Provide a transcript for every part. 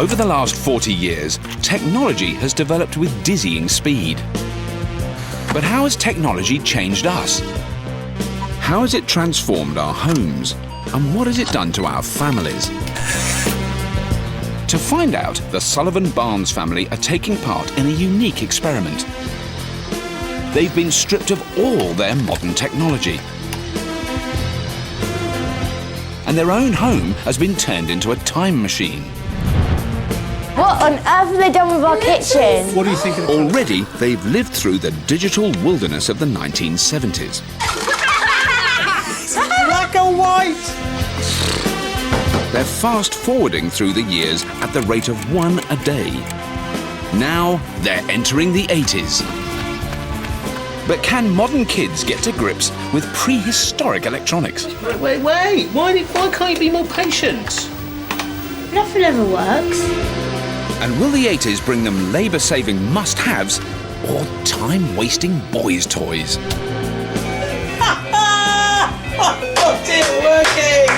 Over the last 40 years, technology has developed with dizzying speed. But how has technology changed us? How has it transformed our homes? And what has it done to our families? To find out, the Sullivan-Barnes family are taking part in a unique experiment. They've been stripped of all their modern technology. And their own home has been turned into a time machine. What on earth have they done with our kitchen? What do you think of Already, they've lived through the digital wilderness of the 1970s. black and white? They're fast-forwarding through the years at the rate of one a day. Now, they're entering the 80s. But can modern kids get to grips with prehistoric electronics? Wait. Why can't you be more patient? Nothing ever works. And will the 80s bring them labour-saving must-haves or time-wasting boys' toys? Oh, dear, working!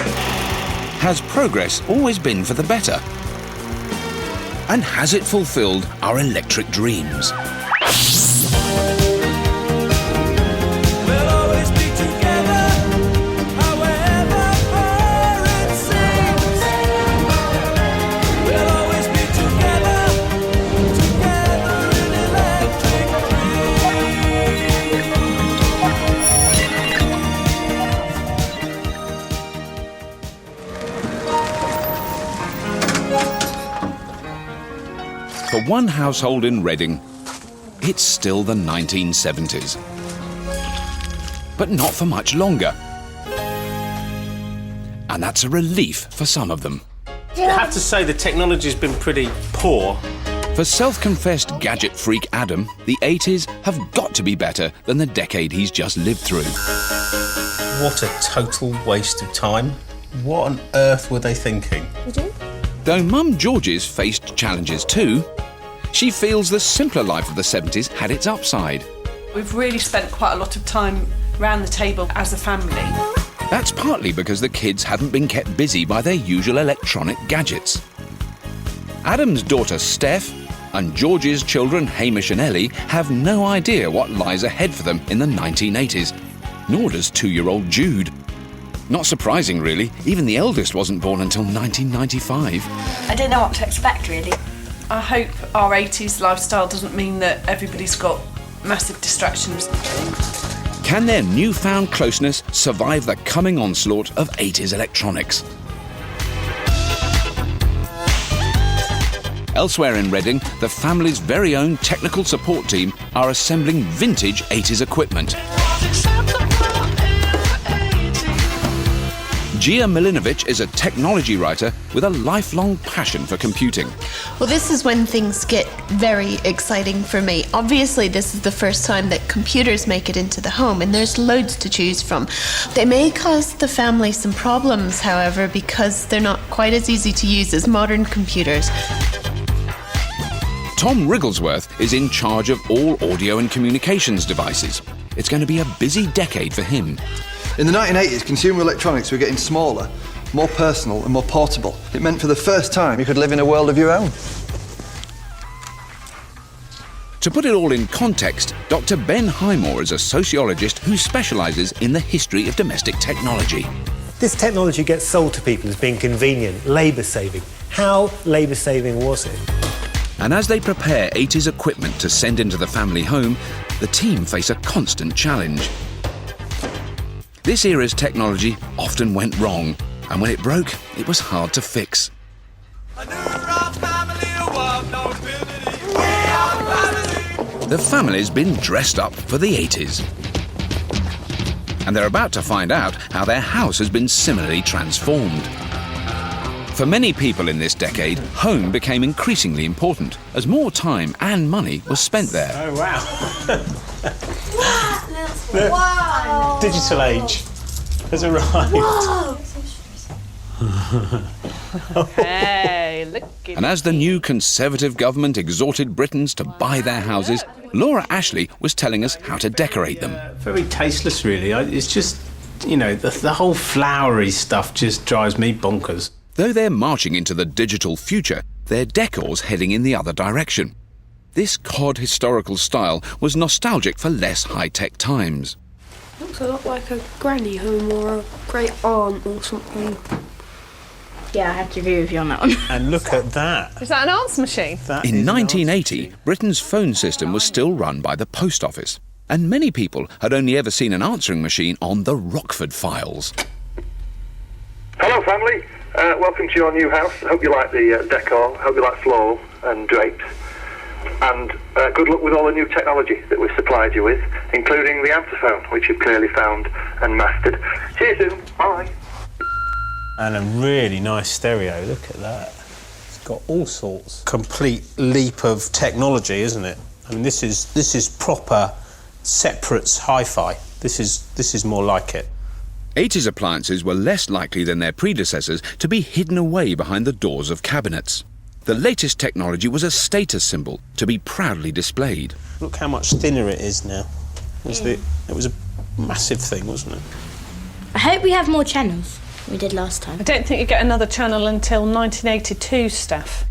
Has progress always been for the better? And has it fulfilled our electric dreams? For one household in Reading, it's still the 1970s. But not for much longer. And that's a relief for some of them. I have to say the technology's been pretty poor. For self-confessed gadget freak Adam, the 80s have got to be better than the decade he's just lived through. What a total waste of time. What on earth were they thinking? Though Mum George's faced challenges too, she feels the simpler life of the 70s had its upside. We've really spent quite a lot of time round the table as a family. That's partly because the kids hadn't been kept busy by their usual electronic gadgets. Adam's daughter Steph and George's children Hamish and Ellie have no idea what lies ahead for them in the 1980s, nor does 2-year-old Jude. Not surprising, really. Even the eldest wasn't born until 1995. I don't know what to expect, really. I hope our 80s lifestyle doesn't mean that everybody's got massive distractions. Can their newfound closeness survive the coming onslaught of 80s electronics? Elsewhere in Reading, the family's very own technical support team are assembling vintage 80s equipment. Gia Milinovic is a technology writer with a lifelong passion for computing. Well, this is when things get very exciting for me. Obviously, this is the first time that computers make it into the home, and there's loads to choose from. They may cause the family some problems, however, because they're not quite as easy to use as modern computers. Tom Wrigglesworth is in charge of all audio and communications devices. It's going to be a busy decade for him. In the 1980s, consumer electronics were getting smaller, more personal and more portable. It meant for the first time you could live in a world of your own. To put it all in context, Dr. Ben Highmore is a sociologist who specialises in the history of domestic technology. This technology gets sold to people as being convenient, labour-saving. How labour-saving was it? And as they prepare 80s equipment to send into the family home, the team face a constant challenge. This era's technology often went wrong, and when it broke, it was hard to fix. The family's been dressed up for the 80s. And they're about to find out how their house has been similarly transformed. For many people in this decade, home became increasingly important as more time and money was spent there. Oh, wow. Wow! Digital age has arrived. Whoa! Hey, look at And as the new Conservative government exhorted Britons to buy their houses, Laura Ashley was telling us how to decorate them. Very tasteless, really. It's just, you know, the whole flowery stuff just drives me bonkers. Though they're marching into the digital future, their decor's heading in the other direction. This cod historical style was nostalgic for less high-tech times. Looks a lot like a granny home or a great aunt or something. Yeah, I have to agree with you on that one. And look at that. Is that an answer machine? In 1980, Britain's phone system was still run by the post office, and many people had only ever seen an answering machine on the Rockford Files. Hello, family. Welcome to your new house. Hope you like the decor. Hope you like floral and drapes. And good luck with all the new technology that we've supplied you with, including the answer phone, which you've clearly found and mastered. See you soon. Bye. And a really nice stereo, look at that. It's got all sorts. Complete leap of technology, isn't it? I mean, this is proper separates hi-fi. This is more like it. 80s appliances were less likely than their predecessors to be hidden away behind the doors of cabinets. The latest technology was a status symbol to be proudly displayed. Look how much thinner it is now. It was a massive thing, wasn't it? I hope we have more channels than we did last time. I don't think you get another channel until 1982, Steph.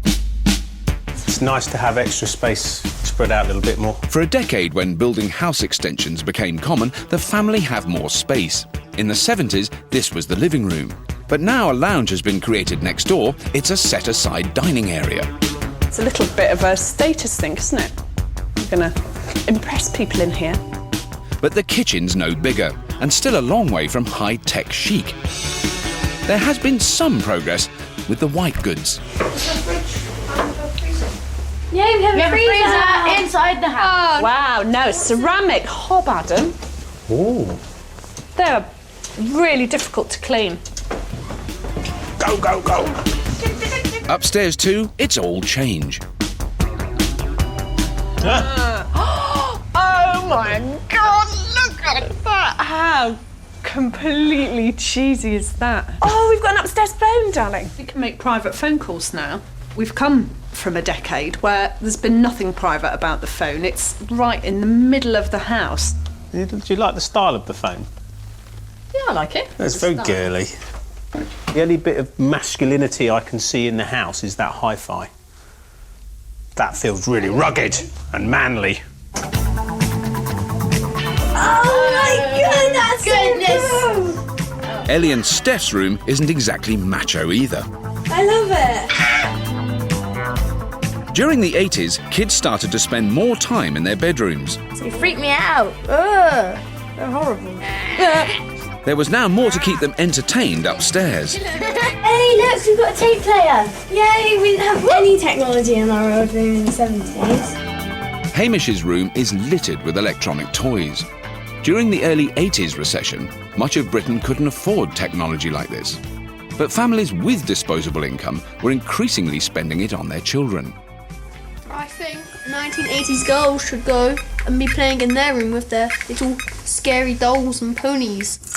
It's nice to have extra space spread out a little bit more. For a decade, when building house extensions became common, the family have more space. In the 70s, this was the living room. But now a lounge has been created next door. It's a set-aside dining area. It's a little bit of a status thing, isn't it? You're going to impress people in here. But the kitchen's no bigger, and still a long way from high-tech chic. There has been some progress with the white goods. Yeah, we have a freezer inside the house. Oh, wow, no, ceramic hob, Adam. Ooh. They're really difficult to clean. Go, go, go. Upstairs too, it's all change. Oh my God, look at that. How completely cheesy is that? Oh, we've got an upstairs phone, darling. We can make private phone calls now. We've come from a decade where there's been nothing private about the phone. It's right in the middle of the house. Do you like the style of the phone? Yeah, I like it. It's very girly. The only bit of masculinity I can see in the house is that hi-fi. That feels really rugged and manly. Oh my goodness! Ellie and Steph's room isn't exactly macho either. I love it. During the 80s, kids started to spend more time in their bedrooms. They freak me out. Ugh, they're horrible. There was now more to keep them entertained upstairs. Hey, look, we've got a tape player. Yay, we didn't have any technology in our old room in the 70s. Hamish's room is littered with electronic toys. During the early 80s recession, much of Britain couldn't afford technology like this. But families with disposable income were increasingly spending it on their children. I think 1980s girls should go and be playing in their room with their little scary dolls and ponies.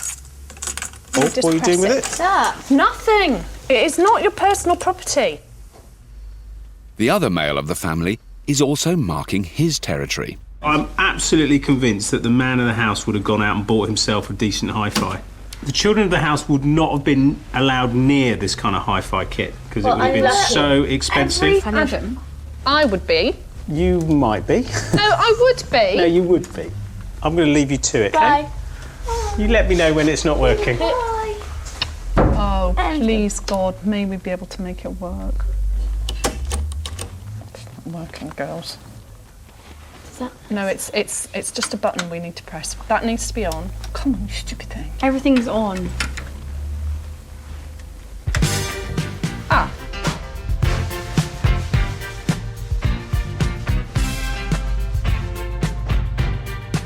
Oh, what are you doing with it? What's that? Nothing. It is not your personal property. The other male of the family is also marking his territory. I'm absolutely convinced that the man of the house would have gone out and bought himself a decent hi-fi. The children of the house would not have been allowed near this kind of hi-fi kit because it would have been so expensive. Adam, I would be. You might be. No, I would be. No, you would be. I'm going to leave you to it, okay? Bye. You let me know when it's not working. Bye. Oh, please, God, may we be able to make it work. It's not working, girls. No, it's just a button we need to press. That needs to be on. Come on, you stupid thing. Everything's on. Ah.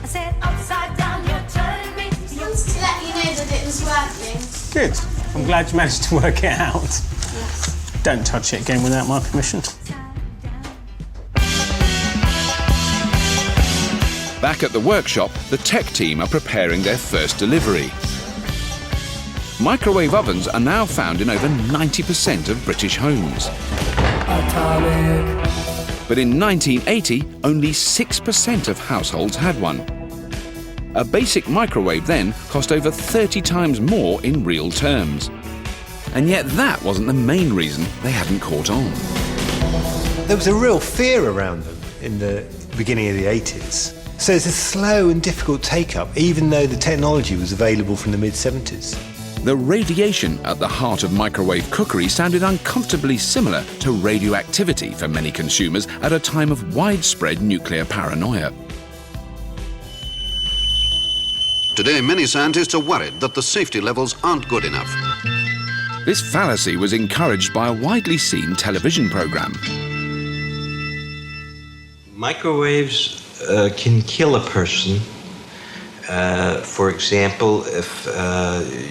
I said upside down, you're turning me. Just to let you know that it was working. Good. I'm glad you managed to work it out. Yes. Don't touch it again without my permission. Back at the workshop, the tech team are preparing their first delivery. Microwave ovens are now found in over 90% of British homes. But in 1980, only 6% of households had one. A basic microwave then cost over 30 times more in real terms. And yet that wasn't the main reason they hadn't caught on. There was a real fear around them in the beginning of the 80s. So it's a slow and difficult take-up, even though the technology was available from the mid-70s. The radiation at the heart of microwave cookery sounded uncomfortably similar to radioactivity for many consumers at a time of widespread nuclear paranoia. Today, many scientists are worried that the safety levels aren't good enough. This fallacy was encouraged by a widely seen television program. Microwaves can kill a person. For example, if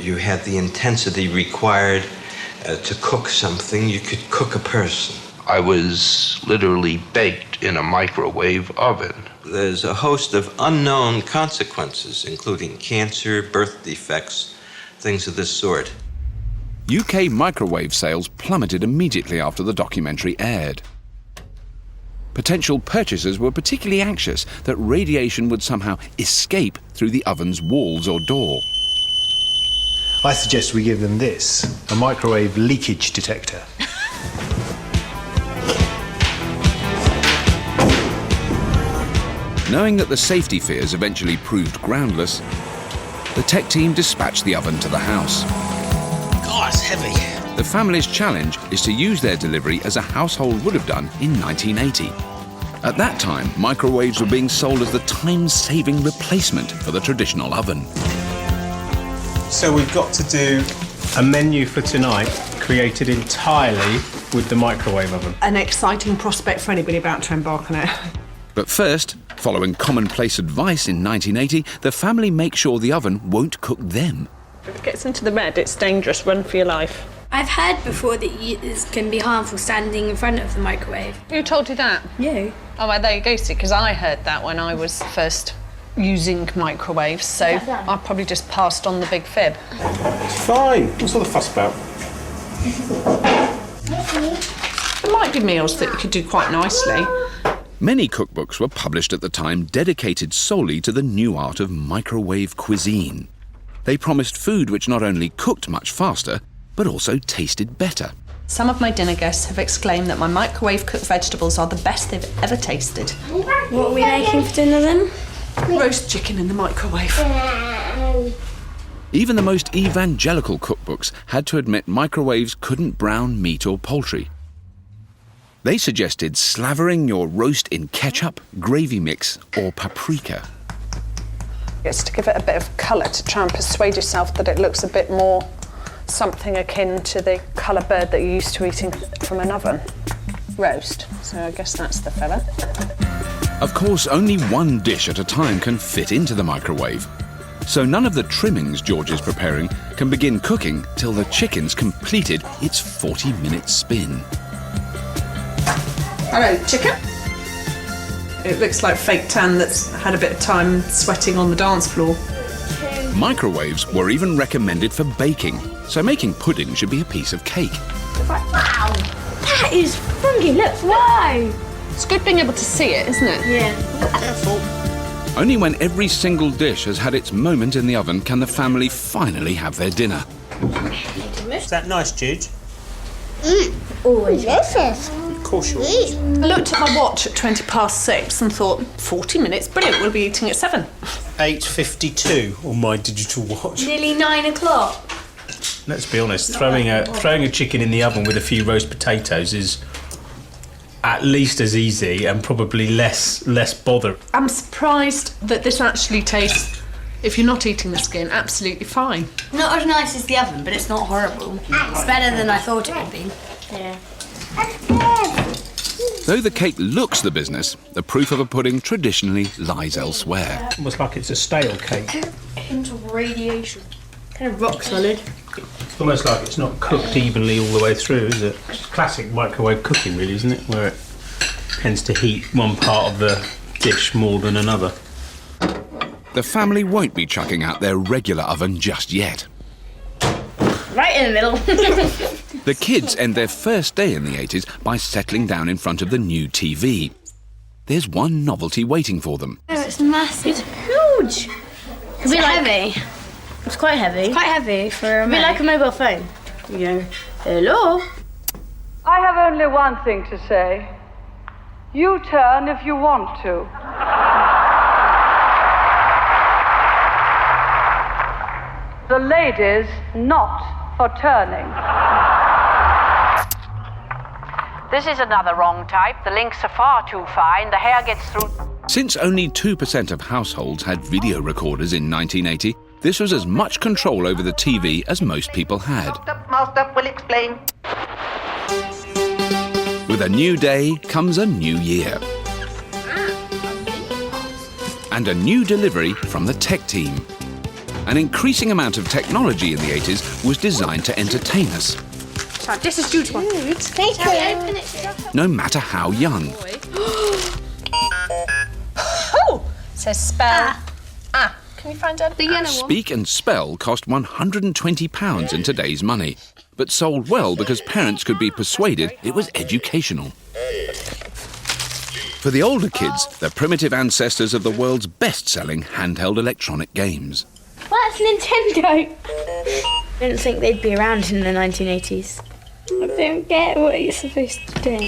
you had the intensity required to cook something, you could cook a person. I was literally baked in a microwave oven. There's a host of unknown consequences, including cancer, birth defects, things of this sort. UK microwave sales plummeted immediately after the documentary aired. Potential purchasers were particularly anxious that radiation would somehow escape through the oven's walls or door. I suggest we give them this, a microwave leakage detector. Knowing that the safety fears eventually proved groundless, the tech team dispatched the oven to the house. God, it's heavy. The family's challenge is to use their delivery as a household would have done in 1980. At that time, microwaves were being sold as the time-saving replacement for the traditional oven. So we've got to do a menu for tonight created entirely with the microwave oven. An exciting prospect for anybody about to embark on it. But first, following commonplace advice in 1980, the family make sure the oven won't cook them. If it gets into the red, it's dangerous. Run for your life. I've heard before that it can be harmful standing in front of the microwave. Who told you that? You. Oh, well, there you go, see, because I heard that when I was first using microwaves, so I probably just passed on the big fib. It's fine. What's all the fuss about? There might be meals that you could do quite nicely. Many cookbooks were published at the time dedicated solely to the new art of microwave cuisine. They promised food which not only cooked much faster, but also tasted better. Some of my dinner guests have exclaimed that my microwave cooked vegetables are the best they've ever tasted. What are we making for dinner then? Roast chicken in the microwave. Even the most evangelical cookbooks had to admit microwaves couldn't brown meat or poultry. They suggested slavering your roast in ketchup, gravy mix, or paprika. It's to give it a bit of colour, to try and persuade yourself that it looks a bit more something akin to the colour bird that you're used to eating from an oven. Roast. So I guess that's the fella. Of course, only one dish at a time can fit into the microwave. So none of the trimmings George is preparing can begin cooking till the chicken's completed its 40-minute spin. Hello, chicken. It looks like fake tan that's had a bit of time sweating on the dance floor. Microwaves were even recommended for baking, so making pudding should be a piece of cake. Wow, that is funky. Look, wow. It's good being able to see it, isn't it? Yeah. Careful. Only when every single dish has had its moment in the oven can the family finally have their dinner. Is that nice, Jude? Oh, delicious. Of course you are. I looked at my watch at 6:20 and thought, 40 minutes, brilliant, we'll be eating at 7. 8:52 on my digital watch. Nearly 9 o'clock. Let's be honest, throwing a chicken in the oven with a few roast potatoes is at least as easy and probably less bother. I'm surprised that this actually tastes, if you're not eating the skin, absolutely fine. Not as nice as the oven, but it's not horrible. It's better than I thought it would be. Yeah. Though the cake looks the business, the proof of a pudding traditionally lies elsewhere. Almost like it's a stale cake. Hint of radiation. Kind of rock solid. It's almost like it's not cooked evenly all the way through, is it? It's classic microwave cooking, really, isn't it? Where it tends to heat one part of the dish more than another. The family won't be chucking out their regular oven just yet. Right in the middle. The kids end their first day in the 80s by settling down in front of the new TV. There's one novelty waiting for them. Oh, it's massive. It's huge. It's heavy. It's quite heavy. It's quite heavy for a bit like a mobile phone. You go, hello. I have only one thing to say. You turn if you want to. The ladies not for turning. This is another wrong type. The links are far too fine. The hair gets through. Since only 2% of households had video recorders in 1980, this was as much control over the TV as most people had. Master will explain. With a new day comes a new year. And a new delivery from the tech team. An increasing amount of technology in the 80s was designed to entertain us. So this is Jude's one. Thank you. No matter how young. Oh! It says spell. Can you find out the yellow one? Speak and Spell cost £120 in today's money, but sold well because parents could be persuaded it was educational. For the older kids, the primitive ancestors of the world's best-selling handheld electronic games. Well, that's Nintendo. I didn't think they'd be around in the 1980s. I don't get what you're supposed to do.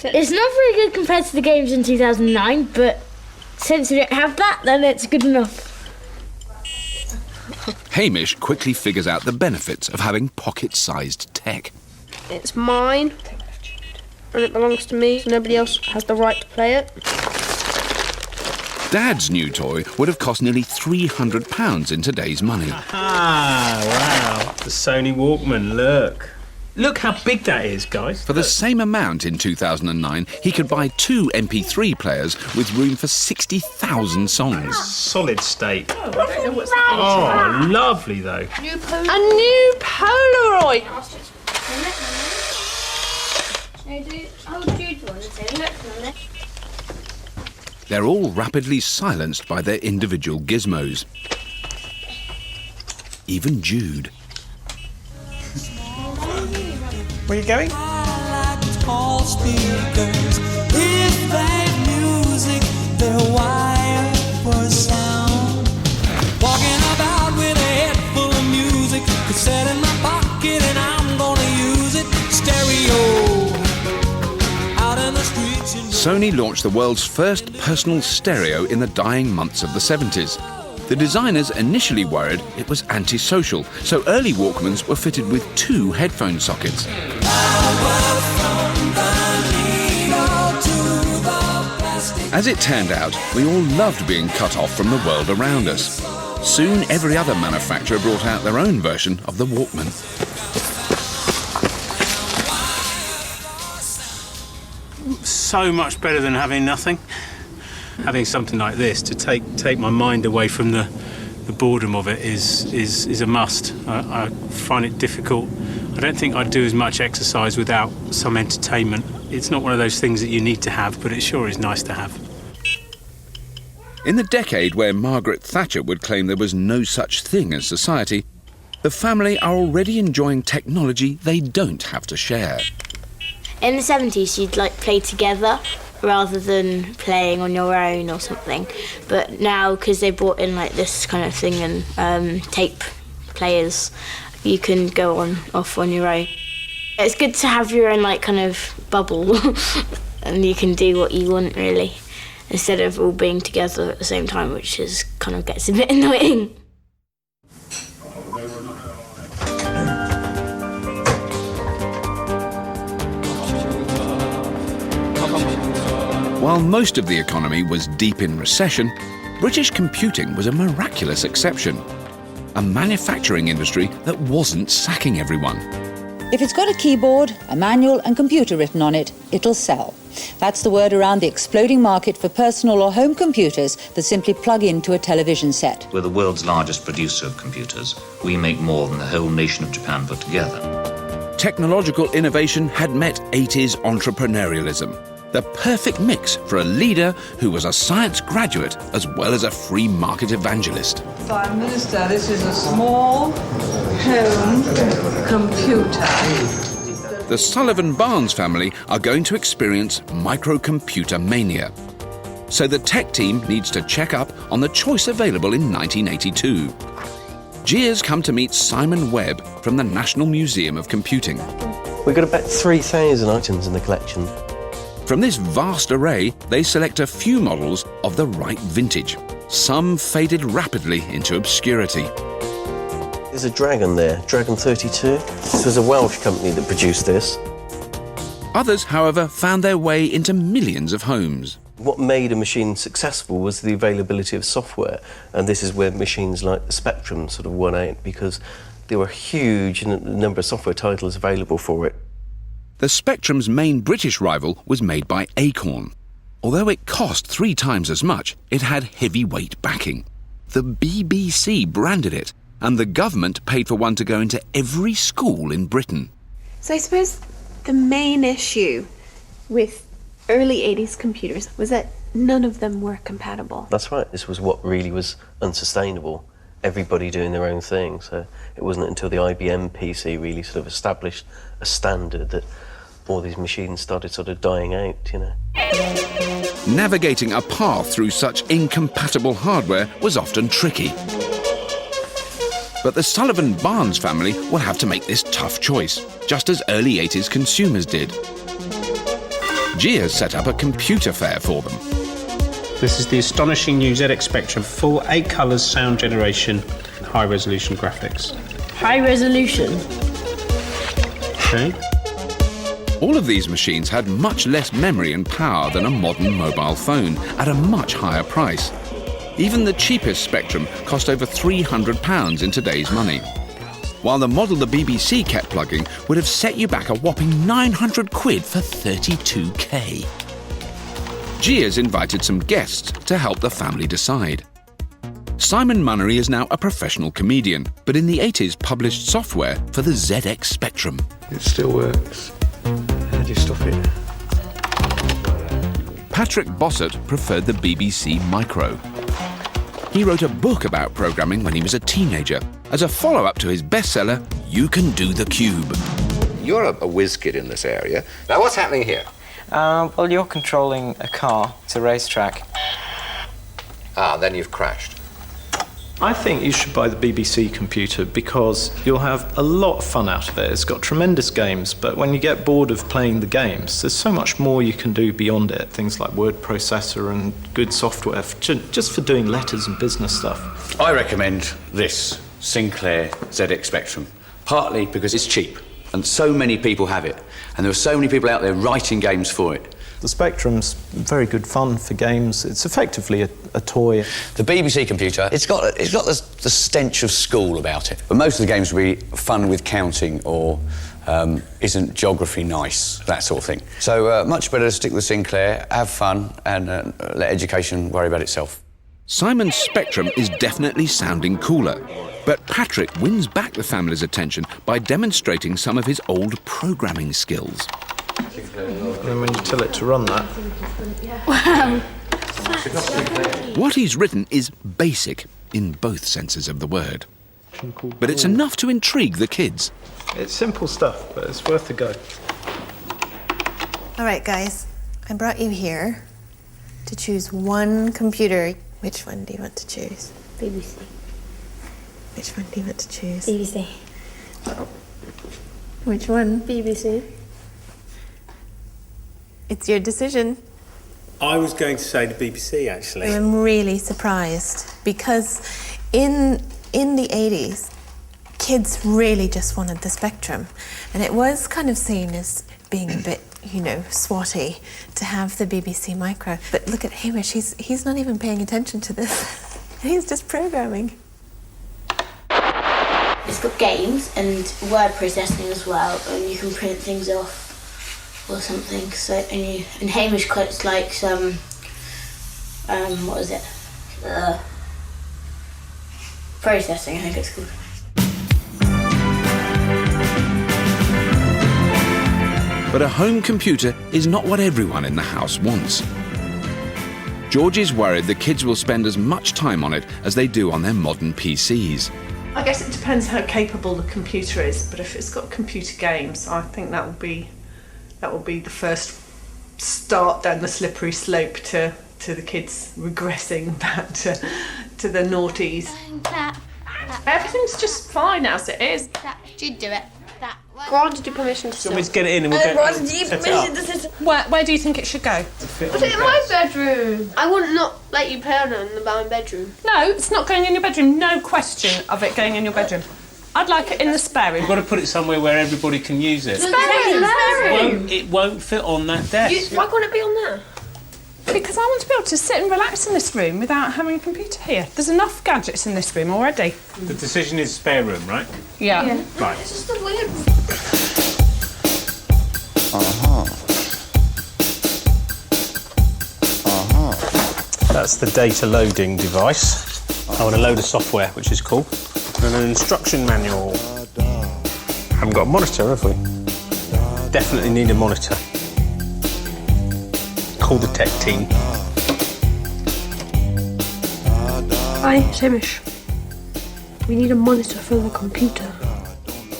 It's not very good compared to the games in 2009, but since we don't have that, then it's good enough. Hamish quickly figures out the benefits of having pocket-sized tech. It's mine, and it belongs to me, so nobody else has the right to play it. Dad's new toy would have cost nearly £300 in today's money. Ah, wow. The Sony Walkman, look. Look how big that is, guys. For the same amount in 2009, he could buy 2 MP3 players with room for 60,000 songs. Solid state. Oh, lovely, though. a new Polaroid. They're all rapidly silenced by their individual gizmos. Even Jude. Where are you going? Walking about with a head full of music, cassette in my pocket, and I'm gonna use it. Stereo out in the streets. Sony launched the world's first personal stereo in the dying months of the 70s. The designers initially worried it was antisocial, so early Walkmans were fitted with 2 headphone sockets. As it turned out, we all loved being cut off from the world around us. Soon, every other manufacturer brought out their own version of the Walkman. So much better than having nothing. Having something like this to take my mind away from the boredom of it is a must. I find it difficult. I don't think I'd do as much exercise without some entertainment. It's not one of those things that you need to have, but it sure is nice to have. In the decade where Margaret Thatcher would claim there was no such thing as society, the family are already enjoying technology they don't have to share. In the 70s, you'd play together rather than playing on your own or something. But now, because they brought in this kind of thing and tape players, you can go off on your own. It's good to have your own kind of bubble and you can do what you want really, instead of all being together at the same time, which is kind of gets a bit annoying. While most of the economy was deep in recession, British computing was a miraculous exception. A manufacturing industry that wasn't sacking everyone. If it's got a keyboard, a manual and computer written on it, it'll sell. That's the word around the exploding market for personal or home computers that simply plug into a television set. We're the world's largest producer of computers. We make more than the whole nation of Japan put together. Technological innovation had met 80s entrepreneurialism. The perfect mix for a leader who was a science graduate as well as a free market evangelist. Prime Minister, this is a small home computer. The Sullivan-Barnes family are going to experience microcomputer mania. So the tech team needs to check up on the choice available in 1982. Gia's come to meet Simon Webb from the National Museum of Computing. We've got about 3,000 items in the collection. From this vast array, they select a few models of the right vintage. Some faded rapidly into obscurity. There's a Dragon there, Dragon 32. This was a Welsh company that produced this. Others, however, found their way into millions of homes. What made a machine successful was the availability of software, and this is where machines like the Spectrum sort of won out, because there were huge number of software titles available for it. The Spectrum's main British rival was made by Acorn. Although it cost 3 times as much, it had heavyweight backing. The BBC branded it, and the government paid for one to go into every school in Britain. So I suppose the main issue with early 80s computers was that none of them were compatible. That's right, this was what really was unsustainable. Everybody doing their own thing, so it wasn't until the IBM PC really sort of established a standard that all these machines started sort of dying out, you know. Navigating a path through such incompatible hardware was often tricky. But the Sullivan-Barnes family will have to make this tough choice, just as early 80s consumers did. Gia set up a computer fair for them. This is the astonishing new ZX Spectrum, full 8 colours, sound generation, high-resolution graphics. High resolution? Okay. All of these machines had much less memory and power than a modern mobile phone, at a much higher price. Even the cheapest Spectrum cost over £300 in today's money, while the model the BBC kept plugging would have set you back a whopping £900 for 32k. Gia's invited some guests to help the family decide. Simon Munnery is now a professional comedian, but in the 80s published software for the ZX Spectrum. It still works. How do you stop it? Patrick Bossert preferred the BBC Micro. He wrote a book about programming when he was a teenager, as a follow-up to his bestseller, You Can Do the Cube. You're a whiz kid in this area. Now, what's happening here? Well, you're controlling a car. It's a racetrack. Then you've crashed. I think you should buy the BBC computer because you'll have a lot of fun out of it. It's got tremendous games, but when you get bored of playing the games, there's so much more you can do beyond it. Things like word processor and good software just for doing letters and business stuff. I recommend this Sinclair ZX Spectrum, partly because it's cheap and so many people have it, and there are so many people out there writing games for it. The Spectrum's very good fun for games. It's effectively a toy. The BBC computer, it's got the stench of school about it. But most of the games will be fun with counting or isn't geography nice, that sort of thing. So much better to stick with Sinclair, have fun, and let education worry about itself. Simon's Spectrum is definitely sounding cooler, but Patrick wins back the family's attention by demonstrating some of his old programming skills. And when you tell it to run that... Wow. What he's written is basic in both senses of the word. But it's enough to intrigue the kids. It's simple stuff, but it's worth a go. All right, guys, I brought you here to choose one computer. Which one do you want to choose? BBC. Which one do you want to choose? BBC. Which one? BBC. It's your decision. I was going to say the BBC, actually. I'm really surprised because in the 80s, kids really just wanted the Spectrum. And it was kind of seen as being a bit, you know, swatty to have the BBC Micro. But look at Hamish, he's not even paying attention to this. He's just programming. It's got games and word processing as well, and you can print things off or something. So and Hamish quite likes what is it? Processing, I think it's called. But a home computer is not what everyone in the house wants. George is worried the kids will spend as much time on it as they do on their modern PCs. I guess it depends how capable the computer is, but if it's got computer games, I think that will be the first start down the slippery slope to the kids regressing back to the noughties. Everything's just fine as it is. She'd do it. Granted you permission to So we get it in and we'll set it up. Where do you think it should go? Put it in my bedroom. I would not let you play on it in my bedroom. No, it's not going in your bedroom. No question of it going in your bedroom. I'd like it in the spare room. We've got to put it somewhere where everybody can use it. Spare room. It won't fit on that desk. Why can't it be on there? Because I want to be able to sit and relax in this room without having a computer here. There's enough gadgets in this room already. The decision is spare room, right? Yeah. Right. It's just a weird... That's the data loading device. I want to load a software, which is cool. And an instruction manual. Haven't got a monitor, have we? Definitely need a monitor. Call the tech team. Hi, it's Hamish. We need a monitor for the computer.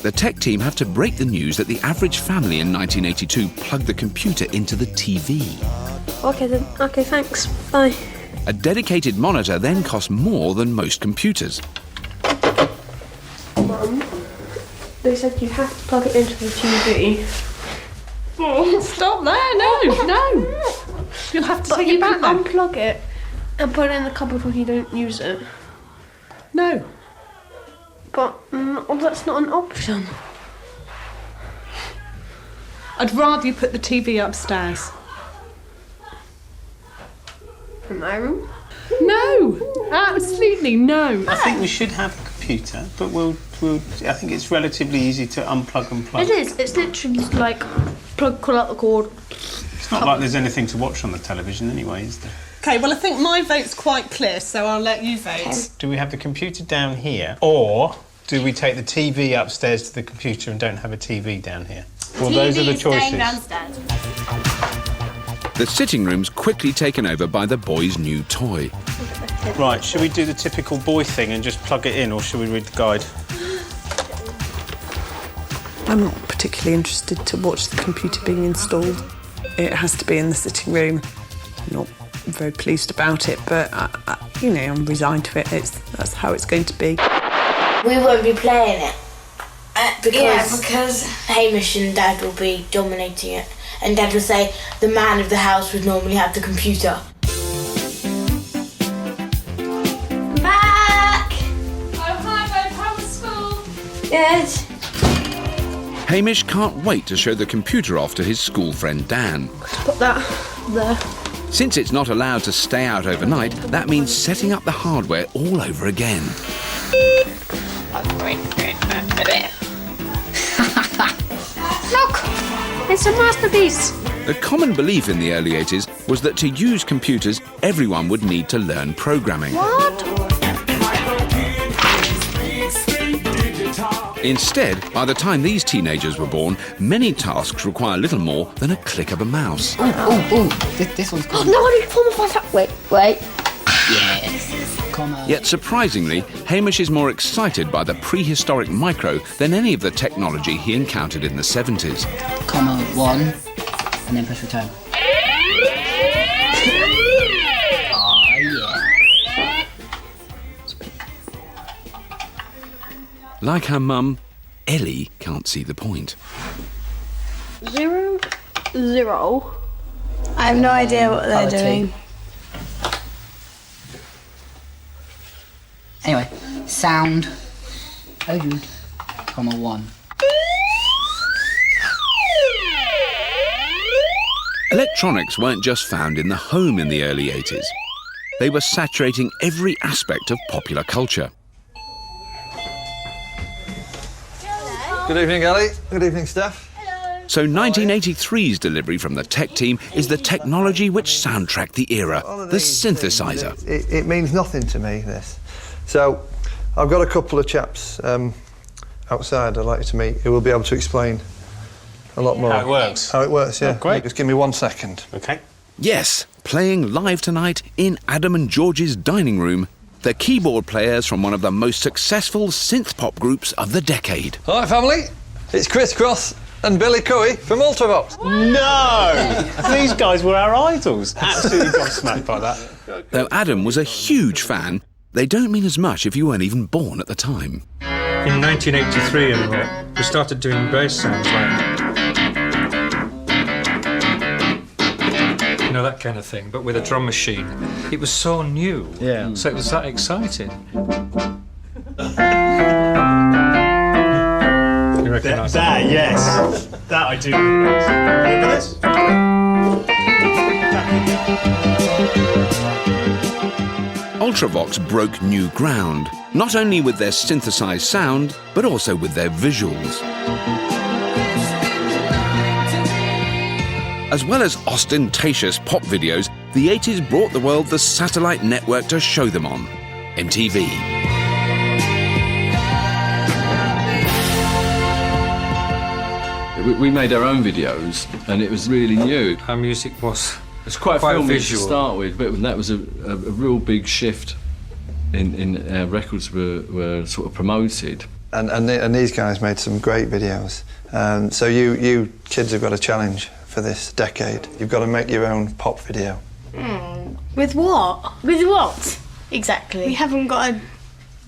The tech team have to break the news that the average family in 1982 plugged the computer into the TV. Okay then. Okay, thanks. Bye. A dedicated monitor then costs more than most computers. Mum, they said you have to plug it into the TV. Oh, stop there! No. You'll have to take it back then. Unplug it and put it in the cupboard when you don't use it. No. But that's not an option. I'd rather you put the TV upstairs. In my room? No, absolutely no. I think we should have a computer, but we'll. I think it's relatively easy to unplug and plug. It is. It's literally like pull out the cord. It's not like there's anything to watch on the television anyway, is there? Okay, well, I think my vote's quite clear, so I'll let you vote. Do we have the computer down here, or do we take the TV upstairs to the computer and don't have a TV down here? Well, those are the choices. Downstairs. The sitting room's quickly taken over by the boy's new toy. Right, should we do the typical boy thing and just plug it in, or should we read the guide? I'm not particularly interested to watch the computer being installed. It has to be in the sitting room. I'm not very pleased about it, but, I'm resigned to it. That's how it's going to be. We won't be playing it. Because Hamish and Dad will be dominating it. And Dad will say, the man of the house would normally have the computer. Back! Oh, hi, babe. How was school? Good. Hamish can't wait to show the computer off to his school friend Dan. Put that there. Since it's not allowed to stay out overnight, that means setting up the hardware all over again. Look! It's a masterpiece. The common belief in the early 80s was that to use computers, everyone would need to learn programming. What? Instead, by the time these teenagers were born, many tasks require little more than a click of a mouse. This one's Oh, no, I need to form that. Wait. Yes. Yet surprisingly, Hamish is more excited by the prehistoric micro than any of the technology he encountered in the 70s. Comma 1, and then press return. Oh, yeah. Like her mum, Ellie can't see the point. 0, 0. I have no idea what they're doing. Anyway, sound, good, comma 1. Electronics weren't just found in the home in the early 80s. They were saturating every aspect of popular culture. Good evening, Ellie. Good evening, Steph. So 1983's delivery from the tech team is the technology which soundtracked the era, the synthesizer. It means nothing to me, this. So, I've got a couple of chaps outside I'd like you to meet who will be able to explain a lot more. How it works? How it works, yeah. Oh, great. Just give me 1 second. OK. Yes, playing live tonight in Adam and George's dining room, the keyboard players from one of the most successful synth-pop groups of the decade. Hi, family. It's Chris Cross and Billy Cooey from Ultravox. No! These guys were our idols. Absolutely gobsmacked by that. Though Adam was a huge fan, they don't mean as much if you weren't even born at the time. In 1983 and what, we started doing bass sounds like, you know, that kind of thing, but with a drum machine. It was so new, so it was that exciting. You recognise that? Yes. That I do. Remember this? Ultravox broke new ground, not only with their synthesized sound, but also with their visuals. As well as ostentatious pop videos, the 80s brought the world the satellite network to show them on, MTV. We made our own videos, and it was really new. Our music was quite filmy visual to start with, but that was a real big shift in our records were sort of promoted. And these guys made some great videos. So you kids have got a challenge for this decade. You've got to make your own pop video. With what? With what? Exactly. We haven't got a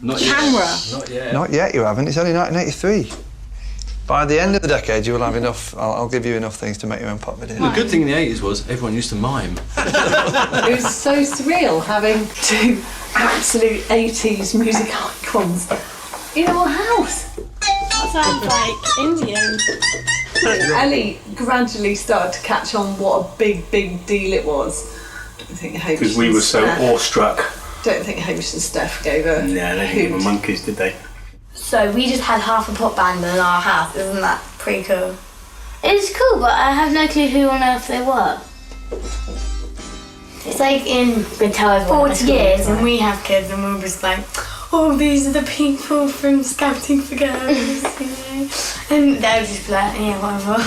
Not camera. Yet. Not yet. Not yet, you haven't. It's only 1983. By the end of the decade, you will have enough. I'll give you enough things to make your own pop video. The good thing in the 80s was everyone used to mime. It was so surreal having two absolute 80s music icons in our house. That sounds like Indian. Ellie gradually started to catch on what a big deal it was. Because we were so awestruck. Don't think Hamish and Steph gave a Yeah, they didn't give a monkeys, did they? So we just had half a pop band in our house. Isn't that pretty cool? It's cool, but I have no clue who on earth they were. It's like in 40 years and we have kids and we're just like, oh, these are the people from Scouting for Girls, you know? And they'll just be like, yeah, whatever.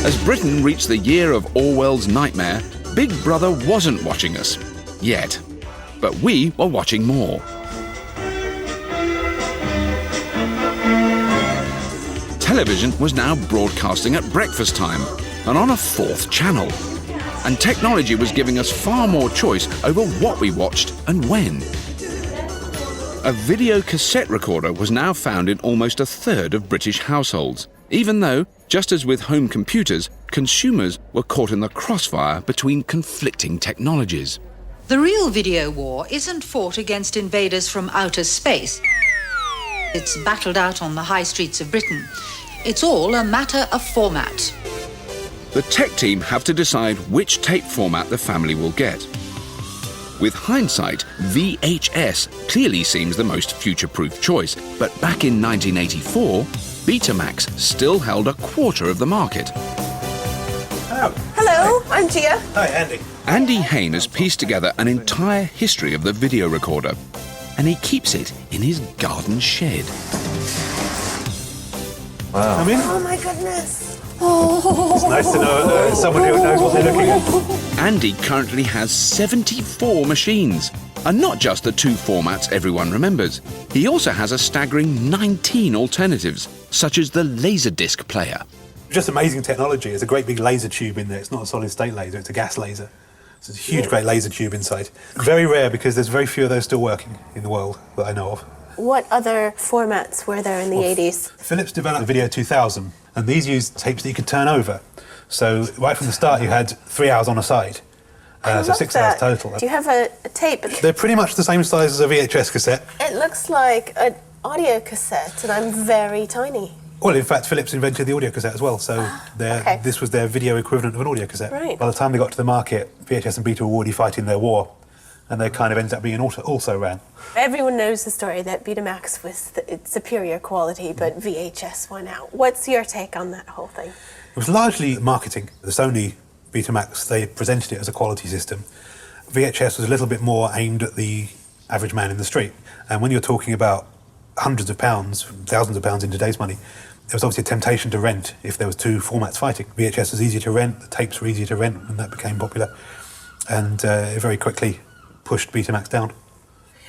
As Britain reached the year of Orwell's nightmare, Big Brother wasn't watching us. Yet. But we were watching more. Television was now broadcasting at breakfast time and on a fourth channel. And technology was giving us far more choice over what we watched and when. A video cassette recorder was now found in almost a third of British households, even though, just as with home computers, consumers were caught in the crossfire between conflicting technologies. The real video war isn't fought against invaders from outer space. It's battled out on the high streets of Britain. It's all a matter of format. The tech team have to decide which tape format the family will get. With hindsight, VHS clearly seems the most future-proof choice, but back in 1984, Betamax still held a quarter of the market. Hello, I'm Gia. Hi, Andy. Andy Hain has pieced together an entire history of the video recorder, and he keeps it in his garden shed. Wow. Come in. Oh my goodness. It's nice to know someone who knows what they're looking at. Andy currently has 74 machines, and not just the two formats everyone remembers. He also has a staggering 19 alternatives, such as the Laserdisc player. Just amazing technology. There's a great big laser tube in there. It's not a solid state laser, it's a gas laser. So it's a huge, great laser tube inside. Very rare because there's very few of those still working in the world that I know of. What other formats were there in the 80s? Philips developed Video 2000, and these used tapes that you could turn over. So right from the start you had 3 hours on a side. So 6 hours total. Do you have a tape? They're pretty much the same size as a VHS cassette. It looks like an audio cassette, and I'm very tiny. Well, in fact, Philips invented the audio cassette as well, so this was their video equivalent of an audio cassette. Right. By the time they got to the market, VHS and Beta were already fighting their war, and they kind of ended up being also ran. Everyone knows the story that Betamax was superior quality, but VHS won out. What's your take on that whole thing? It was largely marketing. The Sony Betamax, they presented it as a quality system. VHS was a little bit more aimed at the average man in the street. And when you're talking about hundreds of pounds, thousands of pounds in today's money, there was obviously a temptation to rent if there was two formats fighting. VHS was easier to rent, the tapes were easier to rent, and that became popular. And it very quickly pushed Betamax down.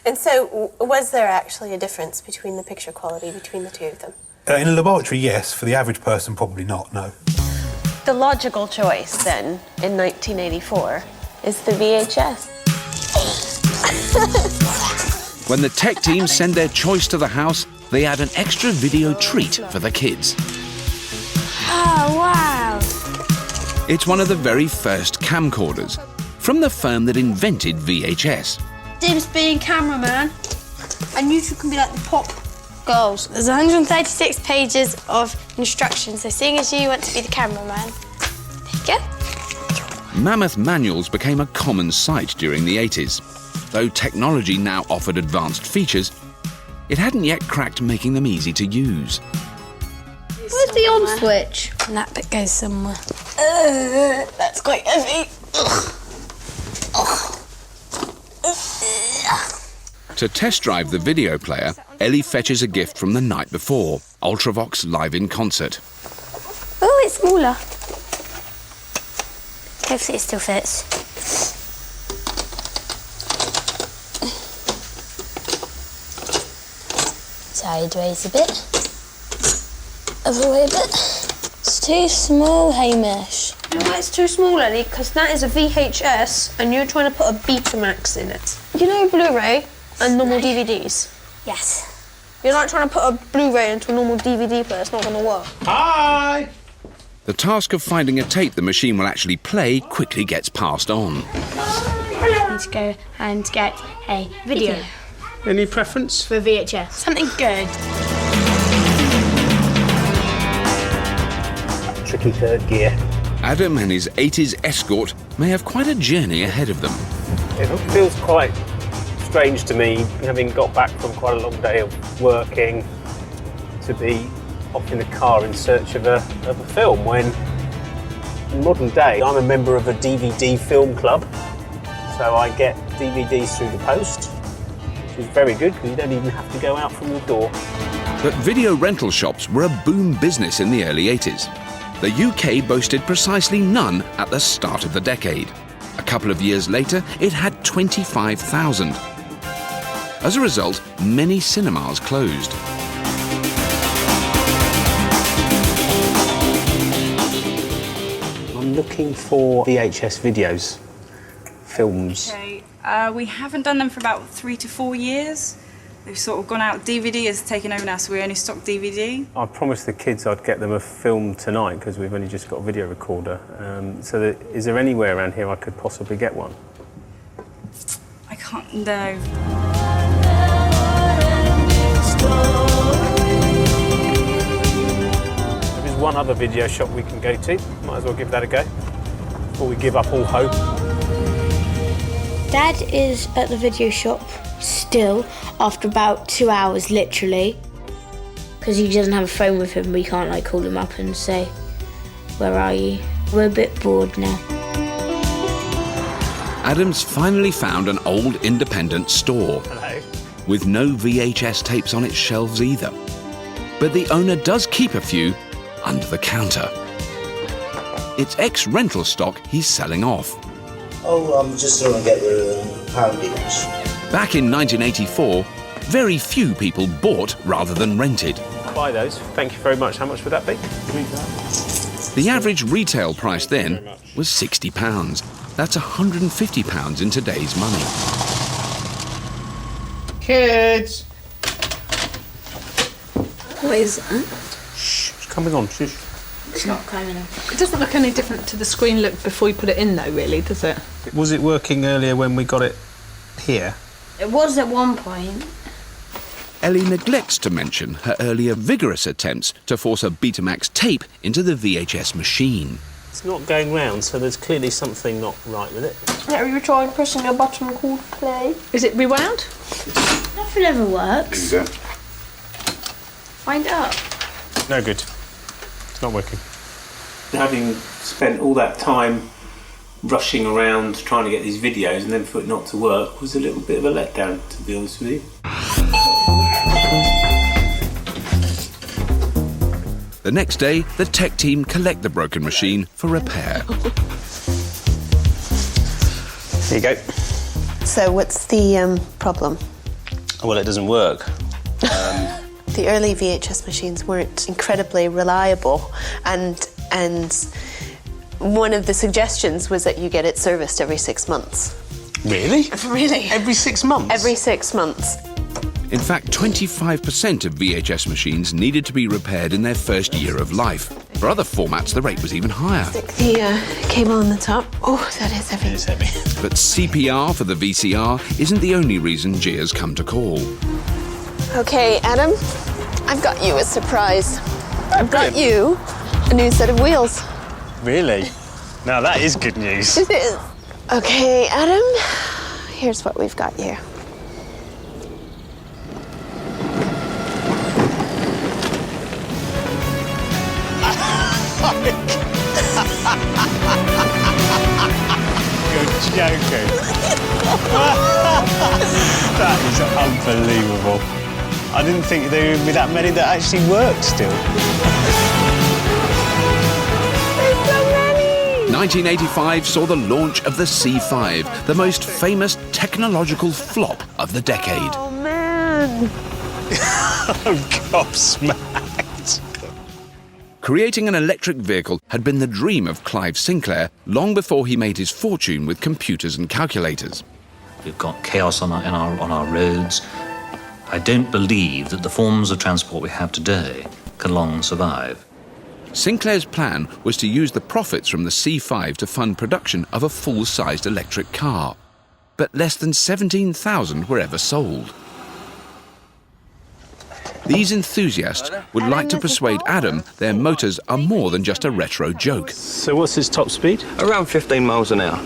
And so, was there actually a difference between the picture quality between the two of them? In a laboratory, yes. For the average person, probably not, no. The logical choice then, in 1984, is the VHS. When the tech team send their choice to the house, they add an extra video treat for the kids. Oh, wow. It's one of the very first camcorders, from the firm that invented VHS. Dibs being cameraman, and you two can be like the pop girls. There's 136 pages of instructions, so seeing as you want to be the cameraman, there you go. Mammoth manuals became a common sight during the 80s. Though technology now offered advanced features, it hadn't yet cracked making them easy to use. Where's the on switch? And that bit goes somewhere. That's quite heavy. To test drive the video player, Ellie fetches a gift from the night before, Ultravox live in concert. Oh, it's smaller. Hopefully it still fits. Sideways a bit. Other way a bit. It's too small, Hamish. You know why it's too small, Ellie? Because that is a VHS and you're trying to put a Betamax in it. You know Blu-ray and normal DVDs? Yes. You're not trying to put a Blu-ray into a normal DVD player, it's not going to work. Hi! The task of finding a tape the machine will actually play quickly gets passed on. Let's go and get a video. Any preference? For VHS. Something good. Tricky third gear. Adam and his 80s Escort may have quite a journey ahead of them. It feels quite strange to me, having got back from quite a long day of working, to be off in the car in search of a film, when in modern day I'm a member of a DVD film club, so I get DVDs through the post, which is very good because you don't even have to go out from your door. But video rental shops were a boom business in the early 80s. The UK boasted precisely none at the start of the decade. A couple of years later, it had 25,000. As a result, many cinemas closed. I'm looking for VHS videos, films. Okay, we haven't done them for about 3 to 4 years. They've sort of gone out. DVD has taken over now, so we only stock DVD. I promised the kids I'd get them a film tonight because we've only just got a video recorder. Is there anywhere around here I could possibly get one? I can't, no. There's one other video shop we can go to. Might as well give that a go before we give up all hope. Dad is at the video shop still after about 2 hours, literally, because he doesn't have a phone with him. We can't like call him up and say, "Where are you?" We're a bit bored now. Adam's finally found an old independent store. Hello. With no VHS tapes on its shelves either. But the owner does keep a few under the counter. It's ex-rental stock he's selling off. Oh, I'm just going to get rid of the poundage. Back in 1984, very few people bought rather than rented. Buy those. Thank you very much. How much would that be? The average retail price then was £60. That's £150 in today's money. Kids! What is that? Shh, it's coming on. Shush. It's not coming on. It doesn't look any different to the screen look before you put it in though, really, does it? Was it working earlier when we got it here? It was at one point. Ellie neglects to mention her earlier vigorous attempts to force a Betamax tape into the VHS machine. It's not going round, so there's clearly something not right with it. Have you tried pressing a button called play? Is it rewound? Nothing ever works. Find out. No good. It's not working. Having spent all that time rushing around trying to get these videos and then for it not to work was a little bit of a letdown, to be honest with you. The next day, the tech team collect the broken machine for repair. Here you go. So what's the problem? Well, it doesn't work. The early VHS machines weren't incredibly reliable, and One of the suggestions was that you get it serviced every 6 months. Really? Really? Every 6 months? Every 6 months. In fact, 25% of VHS machines needed to be repaired in their first year of life. For other formats, the rate was even higher. Stick the cable on the top. Oh, that is heavy. It is heavy. But CPR for the VCR isn't the only reason Gia's come to call. Okay, Adam, I've got you a surprise. I've got you a new set of wheels. Really? Now that is good news. It is. Okay, Adam, here's what we've got you. You're joking. That is unbelievable. I didn't think there would be that many that actually worked still. 1985 saw the launch of the C5, the most famous technological flop of the decade. Oh, man. I'm gobsmacked. Creating an electric vehicle had been the dream of Clive Sinclair long before he made his fortune with computers and calculators. We've got chaos on our roads. I don't believe that the forms of transport we have today can long survive. Sinclair's plan was to use the profits from the C5 to fund production of a full-sized electric car. But less than 17,000 were ever sold. These enthusiasts would like to persuade Adam their motors are more than just a retro joke. So what's his top speed? Around 15 miles an hour.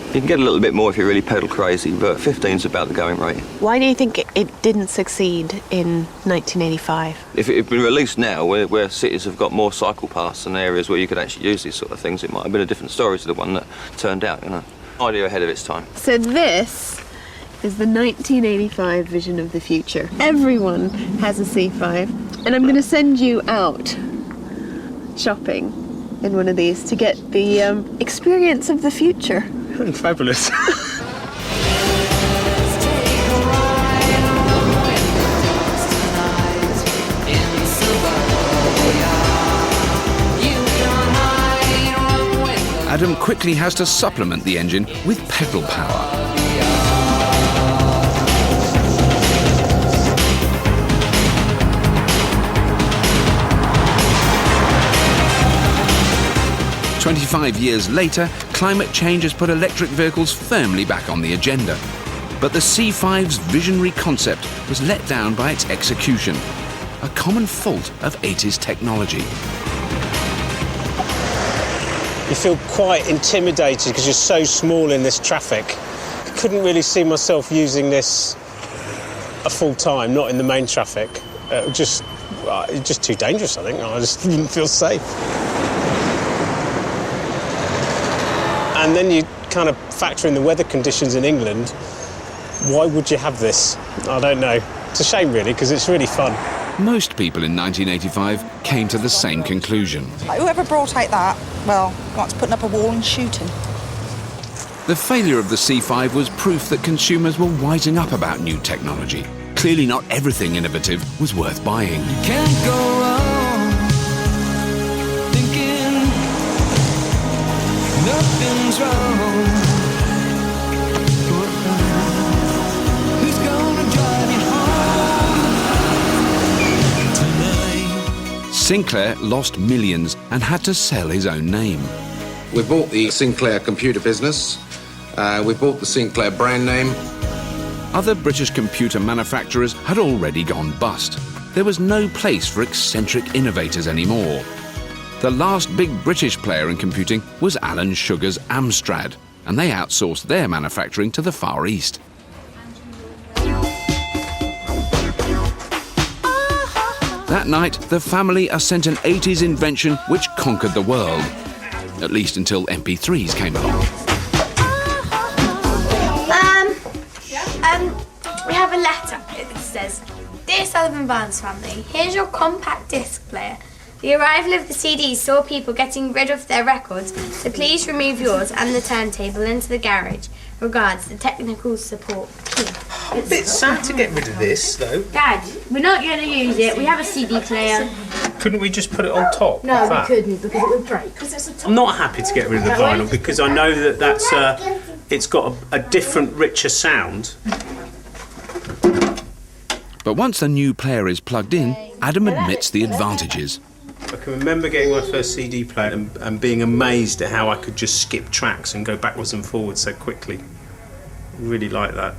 You can get a little bit more if you're really pedal crazy, but 15's about the going rate. Why do you think it didn't succeed in 1985? If it had been released now, where cities have got more cycle paths and areas where you could actually use these sort of things, it might have been a different story to the one that turned out, you know. Idea ahead of its time. So this is the 1985 vision of the future. Everyone has a C5, and I'm going to send you out shopping in one of these to get the experience of the future. Fabulous. Adam quickly has to supplement the engine with pedal power. "25 years later, climate change has put electric vehicles firmly back on the agenda. But the C5's visionary concept was let down by its execution, a common fault of 80s technology. You feel quite intimidated because you're so small in this traffic. I couldn't really see myself using this a full time, not in the main traffic. It's just too dangerous, I think. I just didn't feel safe. And then you kind of factor in the weather conditions in England. Why would you have this? I don't know. It's a shame, really, because it's really fun. Most people in 1985 came to the same conclusion. Whoever brought out that, well, wants putting up a wall and shooting. The failure of the C5 was proof that consumers were wising up about new technology. Clearly not everything innovative was worth buying. You can't go wrong thinking nothing's wrong. Who's gonna drive you home tonight? Sinclair lost millions and had to sell his own name. We bought the Sinclair computer business. We bought the Sinclair brand name. Other British computer manufacturers had already gone bust. There was no place for eccentric innovators anymore. The last big British player in computing was Alan Sugar's Amstrad, and they outsourced their manufacturing to the Far East. That night, the family are sent an 80s invention which conquered the world. At least until MP3s came along. We have a letter. It says, "Dear Sullivan Barnes family, here's your compact disc player. The arrival of the CDs saw people getting rid of their records, so please remove yours and the turntable into the garage. Regards, the technical support team." A bit sad to get rid of this, though. Dad, we're not going to use it. We have a CD player. Couldn't we just put it on top? No, like we that? couldn't because it would break. Because it's a top. I'm not happy to get rid of the vinyl because I know that it's got a different, richer sound. But once the new player is plugged in, Adam admits the advantages. I can remember getting my first CD player and being amazed at how I could just skip tracks and go backwards and forwards so quickly. I really like that.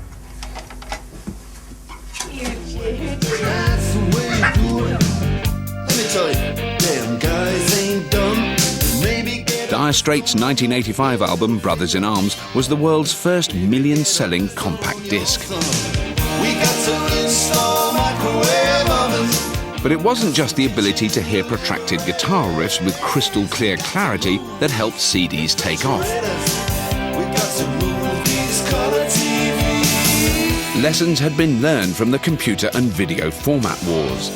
Dire Straits' 1985 album Brothers in Arms was the world's first million-selling compact disc. But it wasn't just the ability to hear protracted guitar riffs with crystal clear clarity that helped CDs take off. Lessons had been learned from the computer and video format wars.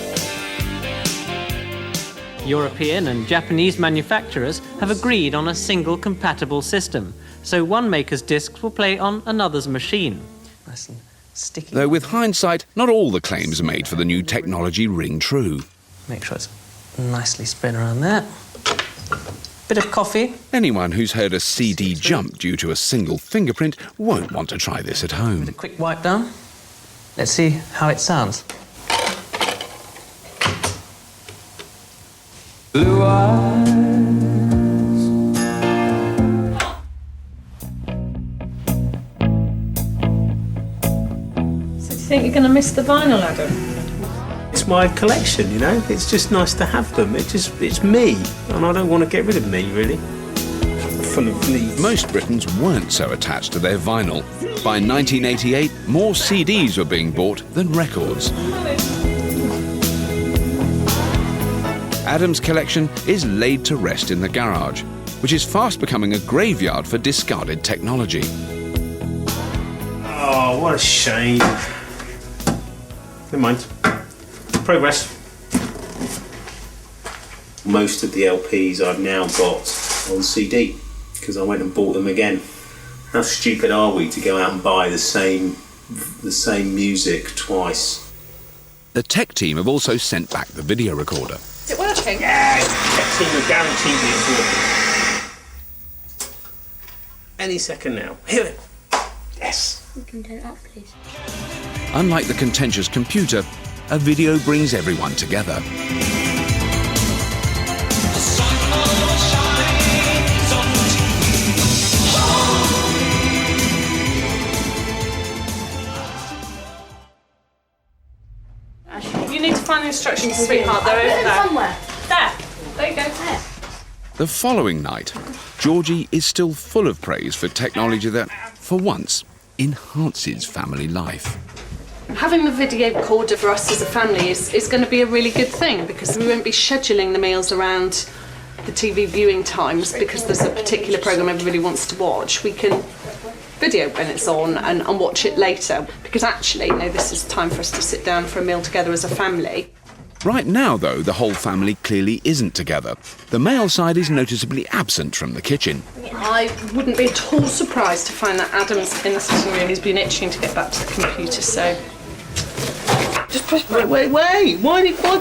European and Japanese manufacturers have agreed on a single compatible system, so one maker's discs will play on another's machine. Nice and sticky. Though with hindsight, not all the claims made for the new technology ring true. Make sure it's nicely spread around there. Bit of coffee. Anyone who's heard a CD jump due to a single fingerprint won't want to try this at home. A quick wipe down. Let's see how it sounds. Blue eyes. So do you think you're going to miss the vinyl, Adam? It's my collection, you know. It's just nice to have them. It's me, and I don't want to get rid of me, really. Full of leaves. Most Britons weren't so attached to their vinyl. By 1988, more CDs were being bought than records. Adam's collection is laid to rest in the garage, which is fast becoming a graveyard for discarded technology. Oh, what a shame. Never mind. Progress. Most of the LPs I've now got on CD because I went and bought them again. How stupid are we to go out and buy the same music twice? The tech team have also sent back the video recorder. Is it working? Yeah, the tech team have guaranteed me it's working. Any second now. Hear it. Yes. You can turn it up, please. Unlike the contentious computer, a video brings everyone together. You need to find the instructions, sweetheart. They're over there. Somewhere. There you go. There. The following night, Georgie is still full of praise for technology that, for once, enhances family life. Having the video recorder for us as a family is going to be a really good thing because we won't be scheduling the meals around the TV viewing times because there's a particular programme everybody wants to watch. We can video when it's on and watch it later because actually, you know, this is time for us to sit down for a meal together as a family. Right now, though, the whole family clearly isn't together. The male side is noticeably absent from the kitchen. I wouldn't be at all surprised to find that Adam's in the sitting room. He's been itching to get back to the computer, so... Just push back. Wait. Why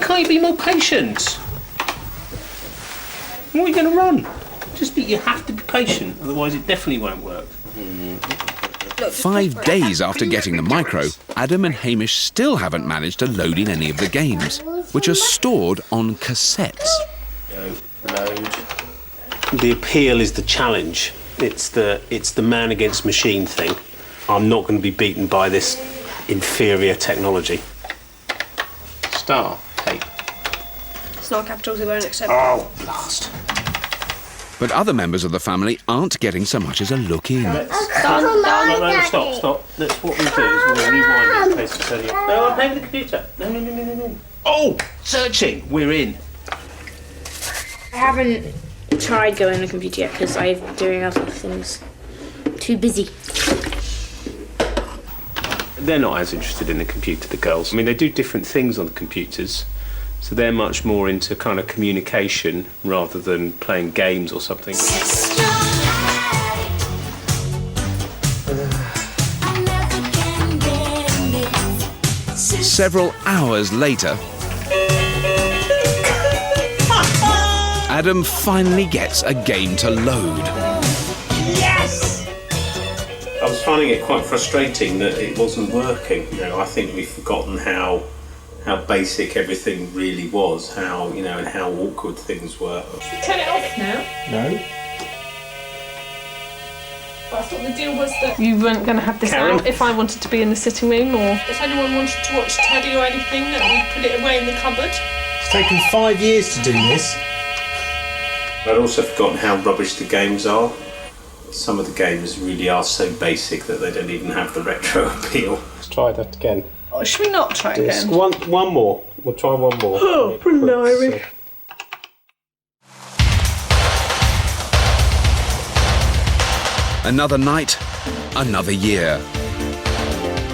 can't you be more patient? What are you going to run? You have to be patient, otherwise it definitely won't work. 5 days after getting the micro, Adam and Hamish still haven't managed to load in any of the games, which are stored on cassettes. Go, load. The appeal is the challenge. It's the man against machine thing. I'm not going to be beaten by this inferior technology. Star, tape. It's not capitals, we won't accept. Oh, blast. But other members of the family aren't getting so much as a look in. Stop. That's what we do, is we'll rewind it in case it's turning off. No, I'm playing with the computer. No. Oh, searching. We're in. I haven't tried going on the computer yet because I'm doing other things. Too busy. They're not as interested in the computer, the girls. I mean, they do different things on the computers. So they're much more into kind of communication rather than playing games or something. Several hours later, Adam finally gets a game to load. Yes! I was finding it quite frustrating that it wasn't working. You know, I think we've forgotten how basic everything really was, how, you know, and how awkward things were. Turn it off now. No. I thought the deal was that you weren't going to have this out if I wanted to be in the sitting room, or if anyone wanted to watch Teddy or anything, that we put it away in the cupboard. It's taken 5 years to do this. I'd also forgotten how rubbish the games are. Some of the games really are so basic that they don't even have the retro appeal. Let's try that again. Oh, should we not try again? One more. We'll try one more. Oh, blimey. Another night, another year.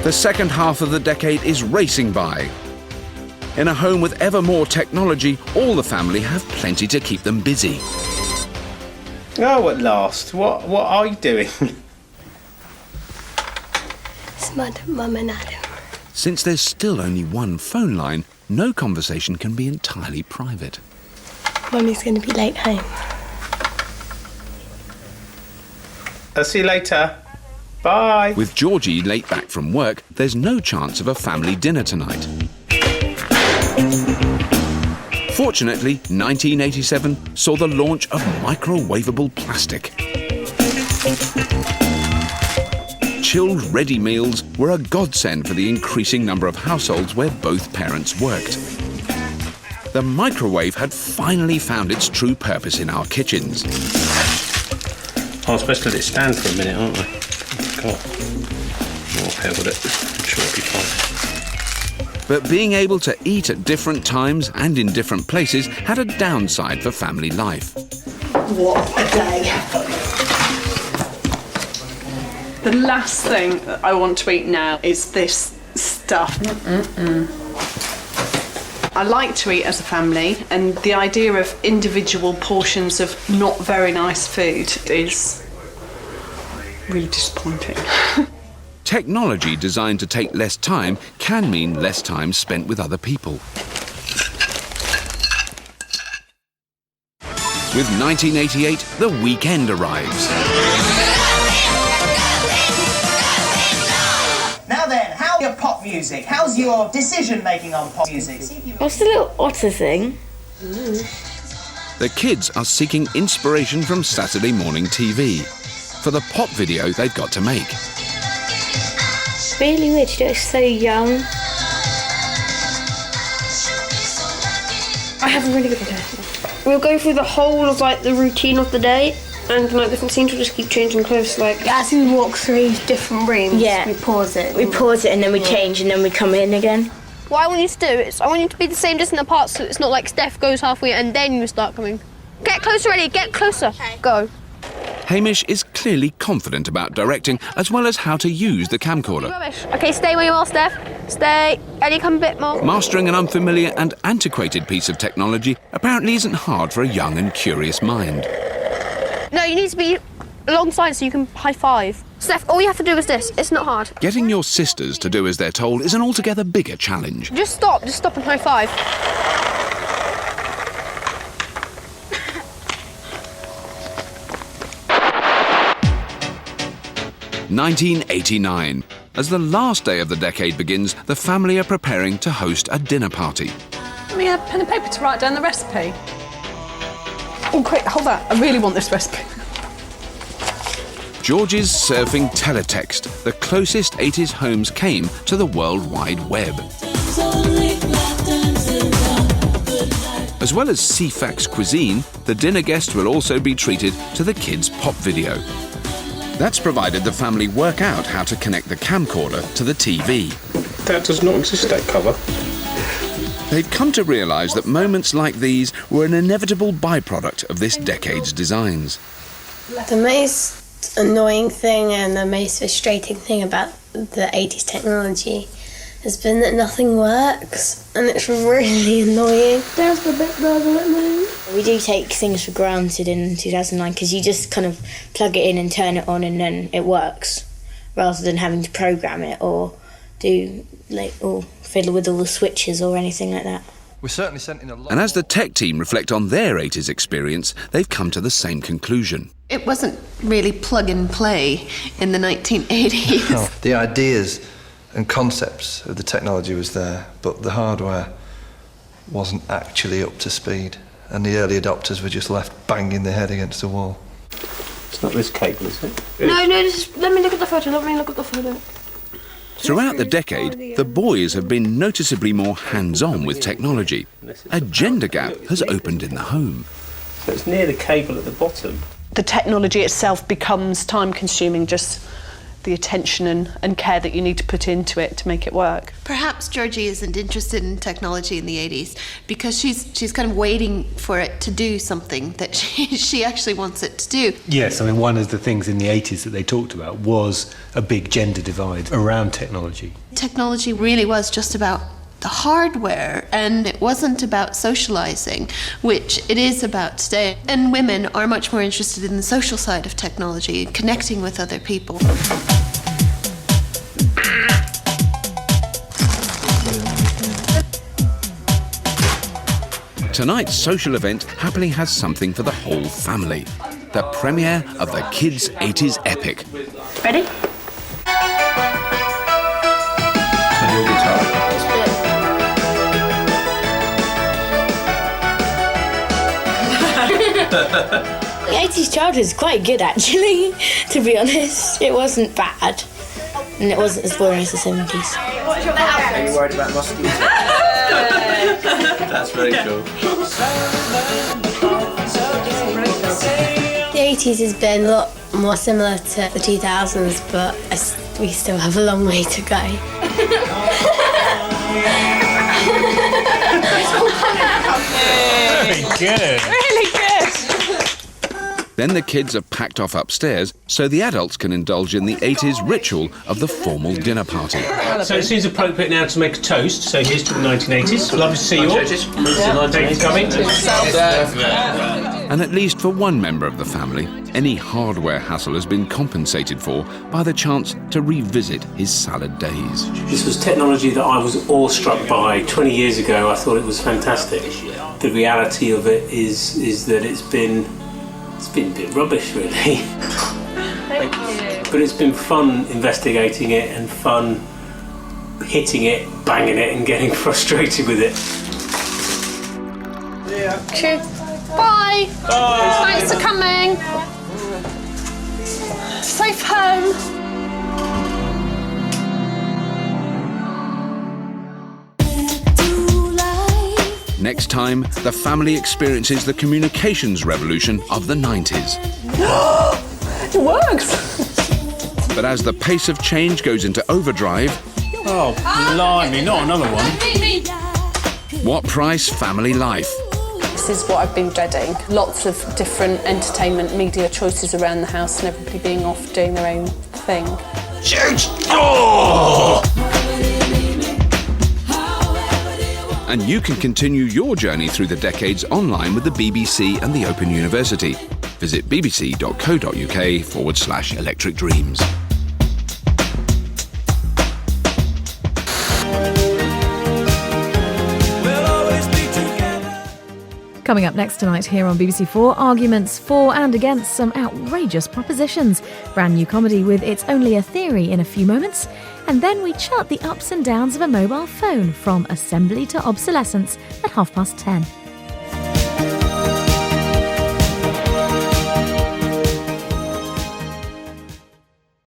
The second half of the decade is racing by. In a home with ever more technology, all the family have plenty to keep them busy. Oh, at last. What are you doing? It's Mum and Adam. Since there's still only one phone line, no conversation can be entirely private. Mummy's going to be late home. I'll see you later. Bye. With Georgie late back from work, there's no chance of a family dinner tonight. Fortunately, 1987 saw the launch of microwavable plastic. Chilled ready meals were a godsend for the increasing number of households where both parents worked. The microwave had finally found its true purpose in our kitchens. Oh, I'm supposed to let it stand for a minute, aren't I? God. More care with it. I'm sure it'll be fine. But being able to eat at different times and in different places had a downside for family life. What a day. The last thing that I want to eat now is this stuff. I like to eat as a family, and the idea of individual portions of not very nice food is really disappointing. Technology designed to take less time can mean less time spent with other people. With 1988, the weekend arrives. Now then, how's your pop music? How's your decision-making on pop music? What's the little otter thing? The kids are seeking inspiration from Saturday morning TV for the pop video they've got to make. Really weird to do it so young. I have a really good idea. We'll go through the whole of like the routine of the day, and like different scenes will just keep changing clothes. Like as we walk through different rooms, Yeah. we pause it. We pause it and then we change and then we come in again. what I want you to do is I want you to be the same distance apart, so it's not like Steph goes halfway and then you start coming. Get closer, ready? Get closer. Okay. Go. Hamish is clearly confident about directing as well as how to use the camcorder. Rubbish. Okay, stay where you are, Steph. Stay. Ready? Come a bit more. Mastering an unfamiliar and antiquated piece of technology apparently isn't hard for a young and curious mind. No, you need to be alongside so you can high five. Steph, all you have to do is this. It's not hard. Getting your sisters to do as they're told is an altogether bigger challenge. Just stop and high five. 1989. As the last day of the decade begins, the family are preparing to host a dinner party. Let me have pen and paper to write down the recipe. Oh, quick, hold that. I really want this recipe. George's surfing teletext, the closest 80s homes came to the World Wide Web. As well as CFAX cuisine, the dinner guests will also be treated to the kids' pop video. That's provided the family work out how to connect the camcorder to the TV. That does not exist, that cover. They'd come to realise that moments like these were an inevitable byproduct of this decade's designs. The most annoying thing and the most frustrating thing about the 80s technology has been that nothing works, and it's really annoying. There's the bit there that moves. We do take things for granted in 2009 because you just kind of plug it in and turn it on and then it works, rather than having to program it or do or fiddle with all the switches or anything like that. We certainly sent in a lot. And as the tech team reflect on their 80s experience, they've come to the same conclusion. It wasn't really plug and play in the 1980s. No, the ideas and concepts of the technology was there, but the hardware wasn't actually up to speed, and the early adopters were just left banging their head against the wall. It's not this cable, is it? No, let me look at the photo. Throughout the decade, the boys have been noticeably more hands-on with technology. A gender gap has opened in the home. So it's near the cable at the bottom. The technology itself becomes time-consuming, just the attention and care that you need to put into it to make it work. Perhaps Georgie isn't interested in technology in the 80s because she's kind of waiting for it to do something that she actually wants it to do. Yes, I mean, one of the things in the 80s that they talked about was a big gender divide around technology. Technology really was just about the hardware, and it wasn't about socialising, which it is about today. And women are much more interested in the social side of technology, connecting with other people. Tonight's social event happily has something for the whole family. The premiere of the kids' 80s epic. Ready? The 80s childhood is quite good, actually, to be honest. It wasn't bad, and it wasn't as boring as the 70s. What's your outfit? Are you worried about mosquitoes? That's very cool. The 80s has been a lot more similar to the 2000s, but we still have a long way to go. Very good. Really good. Then the kids are packed off upstairs so the adults can indulge in the 80s ritual of the formal dinner party. So it seems appropriate now to make a toast. So here's to the 1980s. Lovely to see you all. Thank you for coming. And at least for one member of the family, any hardware hassle has been compensated for by the chance to revisit his salad days. This was technology that I was awestruck by 20 years ago. I thought it was fantastic. The reality of it is that it's been a bit rubbish, really. Thank you. But it's been fun investigating it and fun hitting it, banging it, and getting frustrated with it. Yeah. True. Bye. Bye. Thanks for coming. Safe home. Next time, the family experiences the communications revolution of the 90s. It works! But as the pace of change goes into overdrive... Oh, blimey, not another one. What price family life? This is what I've been dreading. Lots of different entertainment media choices around the house and everybody being off doing their own thing. Shoot! Oh! And you can continue your journey through the decades online with the BBC and the Open University. Visit bbc.co.uk/electric dreams. Coming up next tonight here on BBC4, arguments for and against some outrageous propositions. Brand new comedy with It's Only a Theory in a few moments. And then we chart the ups and downs of a mobile phone from assembly to obsolescence at 10:30.